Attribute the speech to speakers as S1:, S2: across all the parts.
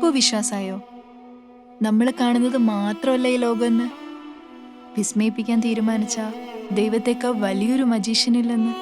S1: ഇപ്പോ വിശ്വാസായോ? നമ്മൾ കാണുന്നത് മാത്രമല്ല ഈ ലോകമെന്ന്. വിസ്മയിപ്പിക്കാൻ തീരുമാനിച്ച ദൈവത്തേക്കാൾ വലിയൊരു മജീഷ്യനില്ലെന്ന്.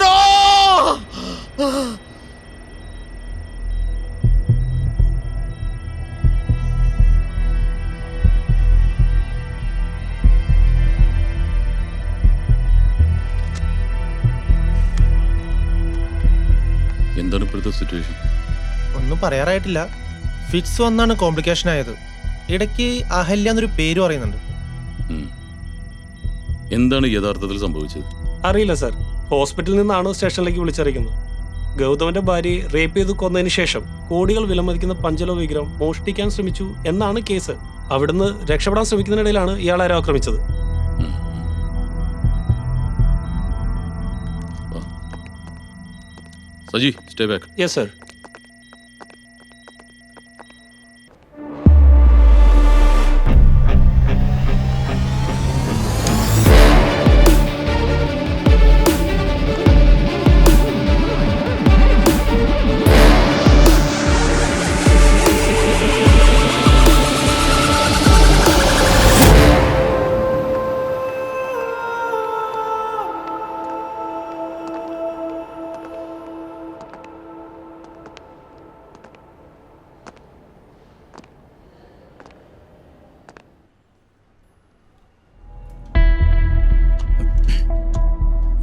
S2: No!
S3: എന്താണ് ഇപ്പോഴത്തെ സിറ്റുവേഷൻ?
S4: ഒന്നും പറയാറായിട്ടില്ല. ഫിറ്റ്സ് വന്നാണ് കോംപ്ലിക്കേഷൻ ആയത്. ഇടയ്ക്ക് അഹല്യ എന്നൊരു പേര് പറയുന്നുണ്ട്.
S3: എന്താണ് യഥാർത്ഥത്തിൽ സംഭവിച്ചത്?
S5: അറിയില്ല സർ. ഹോസ്പിറ്റലിൽ നിന്നാണ് സ്റ്റേഷനിലേക്ക് വിളിച്ചറിയിക്കുന്നത്. ഗൗതമന്റെ ഭാര്യയെ റേപ്പ് ചെയ്ത് കൊന്നതിന് ശേഷം കോടികൾ വിലമതിക്കുന്ന പഞ്ചലോ വിഗ്രഹം മോഷ്ടിക്കാൻ ശ്രമിച്ചു എന്നാണ് കേസ്. അവിടുന്ന് രക്ഷപ്പെടാൻ ശ്രമിക്കുന്നതിനിടയിലാണ് ഇയാൾ ആരോ ആക്രമിച്ചത്.
S3: Saji, stay back.
S5: Yes sir.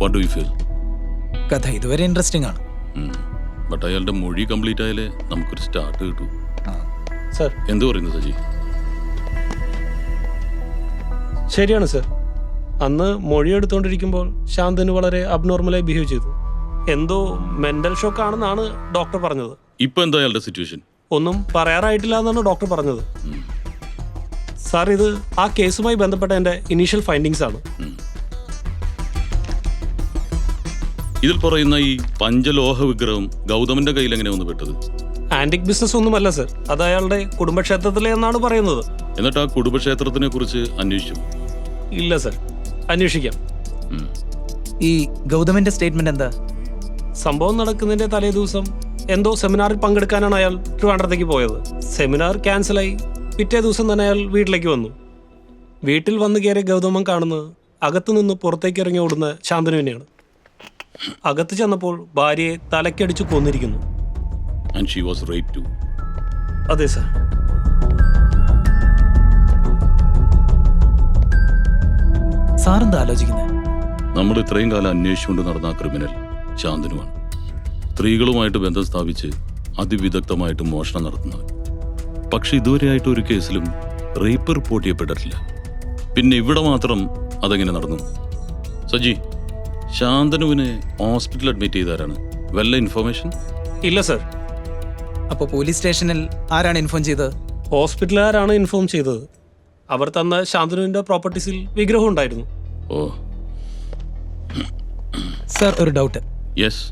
S3: What do you feel?
S6: കഥ ഇതുവരെ ഇൻട്രസ്റ്റിംഗ് ആണ്.
S3: ബട്ട് അയാളുടെ മൊഴി കംപ്ലീറ്റ് ആയാലേ നമുക്കൊരു സ്റ്റാർട്ട് കിട്ടൂ.
S5: സർ,
S3: എന്ത് പറയുന്നു സജി?
S5: ശരിയാണ് സർ. അന്ന് മൊഴിയെടുത്തുകൊണ്ടിരിക്കുമ്പോൾ ശാന്തന് വളരെ അബ്നോർമലായി ബിഹേവ് ചെയ്തു. എന്തോ മെന്റൽ ഷോക്ക് ആണെന്നാണ് ഡോക്ടർ പറഞ്ഞത്.
S3: ഇപ്പൊ എന്താ അയാളുടെ സിറ്റുവേഷൻ?
S5: ഒന്നും പറയാറായിട്ടില്ല എന്നാണ് ഡോക്ടർ പറഞ്ഞത്. സാർ, ഇത് ആ കേസുമായി ബന്ധപ്പെട്ട എൻ്റെ ഇനീഷ്യൽ ഫൈൻഡിങ്സ് ആണ്.
S3: ഇതിൽ പറയുന്ന ഈ പഞ്ചലോഹ വിഗ്രഹം ഗൗതമന്റെ കയ്യിൽ എങ്ങനെ വന്ന് പെട്ടത്?
S5: ആന്റിക് ബിസിനസ് ഒന്നുമല്ല സർ. അത് അയാളുടെ കുടുംബക്ഷേത്രത്തിലെ എന്നാണ് പറയുന്നത്.
S3: എന്നിട്ട് ആ കുടുംബക്ഷേത്രത്തിനെ കുറിച്ച് അന്വേഷിച്ചു?
S5: ഇല്ല സർ, അന്വേഷിക്കാം.
S6: ഈ ഗൗതമിന്റെ സ്റ്റേറ്റ്മെന്റ് എന്താ?
S5: സംഭവം നടക്കുന്നതിന്റെ തലേ ദിവസം എന്തോ സെമിനാറിൽ പങ്കെടുക്കാനാണ് അയാൾ ട്രിവാൻഡ്രത്തേക്ക് പോയത്. സെമിനാർ ക്യാൻസലായി പിറ്റേ ദിവസം തന്നെ അയാൾ വീട്ടിലേക്ക് വന്നു. വീട്ടിൽ വന്നു കയറിയ ഗൗതമൻ കാണുന്നത് അകത്തു നിന്ന് പുറത്തേക്ക് ഇറങ്ങി ഓടുന്ന ശാന്തനുവിനെയാണ്. അകത്ത് ചെന്നപ്പോൾ ഭാര്യയെ തലക്കടിച്ചു കൊന്നിരിക്കുന്നു.
S3: And she was raped too.
S5: അതെ സർ.
S6: സാറെന്താ ആലോചിക്കുന്നത്?
S3: നമ്മൾ ഇത്രയും കാലം അന്വേഷിച്ചുകൊണ്ട് നടന്ന ആ ക്രിമിനൽ ശാന്തനുമാണ്. സ്ത്രീകളുമായിട്ട് ബന്ധം സ്ഥാപിച്ച് അതിവിദഗ്ധമായിട്ട് മോഷണം നടത്തുന്നവൻ. പക്ഷെ ഇതുവരെയായിട്ട് ഒരു കേസിലും റേപ്പ് റിപ്പോർട്ട് ചെയ്യപ്പെട്ടിട്ടില്ല. പിന്നെ ഇവിടെ മാത്രം അതെങ്ങനെ നടന്നു? സജി, ശാന്തനുവിനെ ഹോസ്പിറ്റലിൽ അഡ്മിറ്റ് ചെയ്താരാണ്? വല്ല ഇൻഫർമേഷൻ?
S5: ഇല്ല സർ.
S6: അപ്പോൾ പോലീസ് സ്റ്റേഷനിൽ ആരാണ് ഇൻഫോം ചെയ്തത്?
S5: ഹോസ്പിറ്റലുകാരാണ് ഇൻഫോം ചെയ്തത്. അവർ തന്ന ശാന്തനുവിന്റെ പ്രോപ്പർട്ടീസിൽ വിഗ്രഹം ഉണ്ടായിരുന്നു.
S3: ഓ
S6: സർ, ഒരു ഡൗട്ട്.
S3: യെസ്.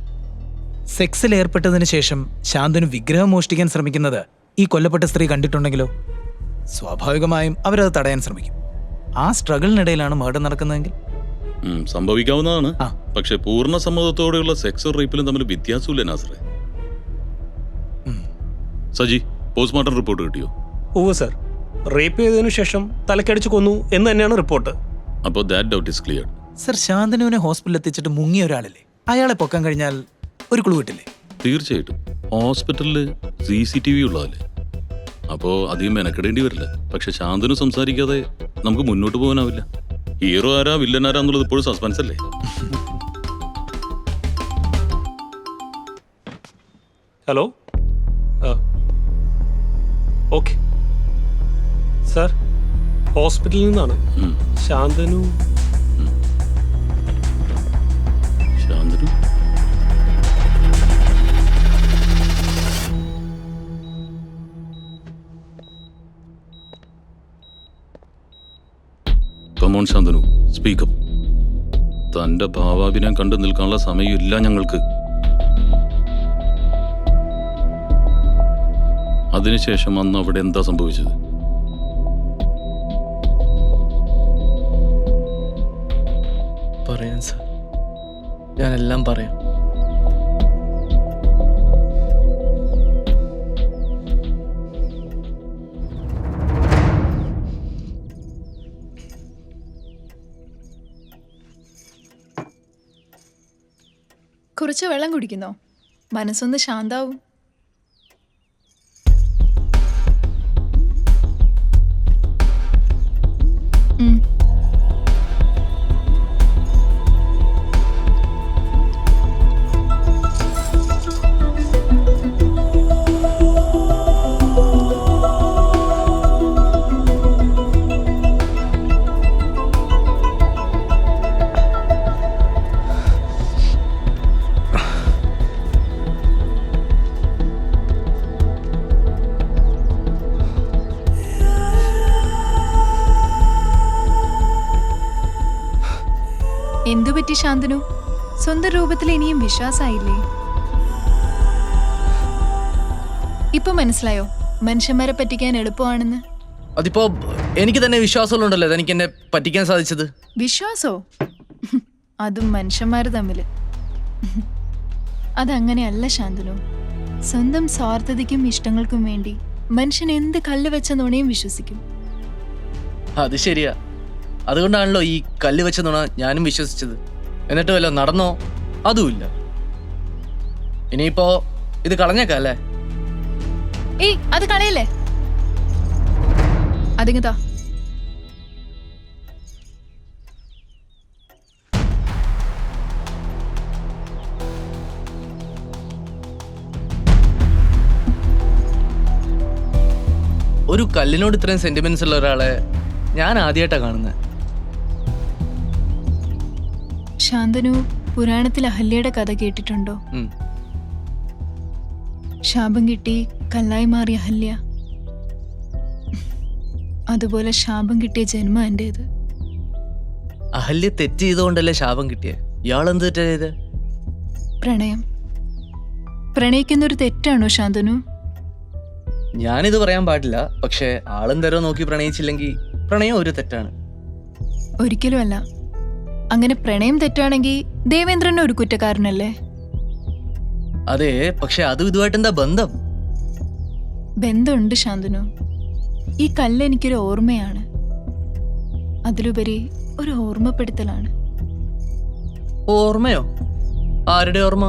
S6: സെക്സിൽ ഏർപ്പെട്ടതിന് ശേഷം ശാന്തനു വിഗ്രഹം മോഷ്ടിക്കാൻ ശ്രമിക്കുന്നത് ഈ കൊല്ലപ്പെട്ട സ്ത്രീ കണ്ടിട്ടുണ്ടെങ്കിലോ? സ്വാഭാവികമായും അവരത് തടയാൻ ശ്രമിക്കും. ആ സ്ട്രഗിളിനിടയിലാണ് മർഡർ നടക്കുന്നതെങ്കിൽ
S3: സംഭവിക്കാവുന്നതാണ്. പക്ഷെ പൂർണ്ണ സമ്മതത്തോടെയുള്ള സെക്സ് റേപ്പിലും തമ്മിൽ വ്യത്യാസമില്ല നാസറേ. സജി, പോസ്റ്റ്മോർട്ടം റിപ്പോർട്ട് കിട്ടിയോ?
S5: ഓ സർ, റേപ്പ് ചെയ്തതിനു ശേഷം തലക്കടിച്ചു കൊന്നു എന്ന് തന്നെയാണ് റിപ്പോർട്ട്.
S3: അപ്പോൾ that doubt is clear.
S6: Sir, ശാന്തനുവിനെ ഹോസ്പിറ്റലിൽ എത്തിച്ചിട്ട് മുങ്ങിയ ഒരാളല്ലേ? അയാളെ പൊക്കാൻ കഴിഞ്ഞാൽ ഒരു ക്ലൂ കിട്ടില്ലേ?
S3: തീർച്ചയായിട്ടും. ഹോസ്പിറ്റലിൽ CCTV ഉള്ളതല്ലേ, അപ്പോൾ അധികം മെനക്കെടേണ്ടി വരില്ല. പക്ഷെ ശാന്തനു സംസാരിക്കാതെ നമുക്ക് മുന്നോട്ട് പോകാനാവില്ല. ഹീറോ ആരാ വില്ലൻ ആരാ എന്നുള്ളത് ഇപ്പോഴും സസ്പെൻസ് അല്ലേ?
S5: ഹലോ. ഓക്കെ സർ, ഹോസ്പിറ്റലിൽ നിന്നാണ്. Shantanu
S3: Shantanu come on Shantanu, speak up. തന്റെ ഭാവാഭിനയം കണ്ടു നിൽക്കാനുള്ള സമയമില്ല ഞങ്ങൾക്ക്. അതിനുശേഷം അന്ന് അവിടെ എന്താ സംഭവിച്ചത്?
S2: പറയാം സാർ, ഞാനെല്ലാം പറയാം.
S1: കുറച്ച് വെള്ളം കുടിക്കുന്നോ? മനസ്സൊന്ന് ശാന്താവും. എന്തു പറ്റി ശാന്തനു? സ്വന്തം രൂപത്തിൽ ഇനിയും വിശ്വാസായില്ലേ? ഇപ്പൊ മനസ്സിലായോ മനുഷ്യന്മാരെ പറ്റിക്കാൻ എളുപ്പമാണെന്ന്?
S2: അതിപ്പോ എനിക്ക് തന്നെ വിശ്വാസമുണ്ടല്ലോ എനിക്ക് എന്നെ പറ്റിക്കാൻ സാധിച്ചത്.
S1: വിശ്വാസോ? അതും മനുഷ്യന്മാര് തമ്മില്. അതങ്ങനെയല്ല ശാന്തനു. സ്വന്തം സ്വാർത്ഥതയ്ക്കും ഇഷ്ടങ്ങൾക്കും വേണ്ടി മനുഷ്യൻ എന്ത് കല്ല് വെച്ച നുണയും വിശ്വസിക്കും.
S2: അത് ശരിയാ. അതുകൊണ്ടാണല്ലോ ഈ കല്ല് വെച്ച നുണ ഞാനും വിശ്വസിച്ചത്. എന്നിട്ട് വല്ലോ നടന്നോ? അതുമില്ല. ഇനിയിപ്പോ ഇത് കളഞ്ഞേക്കാം അല്ലേ?
S1: ഏയ്, അത് കളയല്ലേ. അതിങ്ങതാ.
S2: ഒരു കല്ലിനോട് ഇത്രയും സെന്റിമെന്റ്സ് ഉള്ള ഒരാളെ ഞാൻ ആദ്യമായിട്ടാണ് കാണുന്നത്.
S1: ശാന്തനു, പുരാണത്തിൽ അഹല്യയുടെ കഥ കേട്ടിട്ടുണ്ടോ? ശാപം കിട്ടി കല്ലായി മാറിയ അഹല്യ. അതുപോലെ ശാപം കിട്ടിയ ജന്മം എന്റേത്.
S2: അഹല്യ തെറ്റ് ചെയ്തുകൊണ്ടല്ലേ ശാപം കിട്ടിയത്? ഇയാളെന്ത് തെറ്റാ ചെയ്ത്?
S1: പ്രണയം. പ്രണയിക്കുന്നൊരു തെറ്റാണോ ശാന്തനു?
S2: ഞാനിത് പറയാൻ പാടില്ല. പക്ഷെ ആളും തരോ നോക്കി പ്രണയിച്ചില്ലെങ്കിൽ പ്രണയം ഒരു തെറ്റാണ്.
S1: ഒരിക്കലും അല്ല. അങ്ങനെ പ്രണയം തെറ്റാണെങ്കിൽ ദേവേന്ദ്രൻ ഒരു കുറ്റക്കാരനല്ലേ?
S2: അതെ, പക്ഷെ അതും ഇതുമായിട്ട് എന്താ ബന്ധം?
S1: ബന്ധമുണ്ട് ശാന്തനു. ഈ കല്ല് എനിക്കൊരു ഓർമ്മയാണ്. അതിലുപരി ഒരു ഓർമ്മപ്പെടുത്തലാണ്.
S2: ഓർമ്മയോ? ആരുടെ ഓർമ്മ?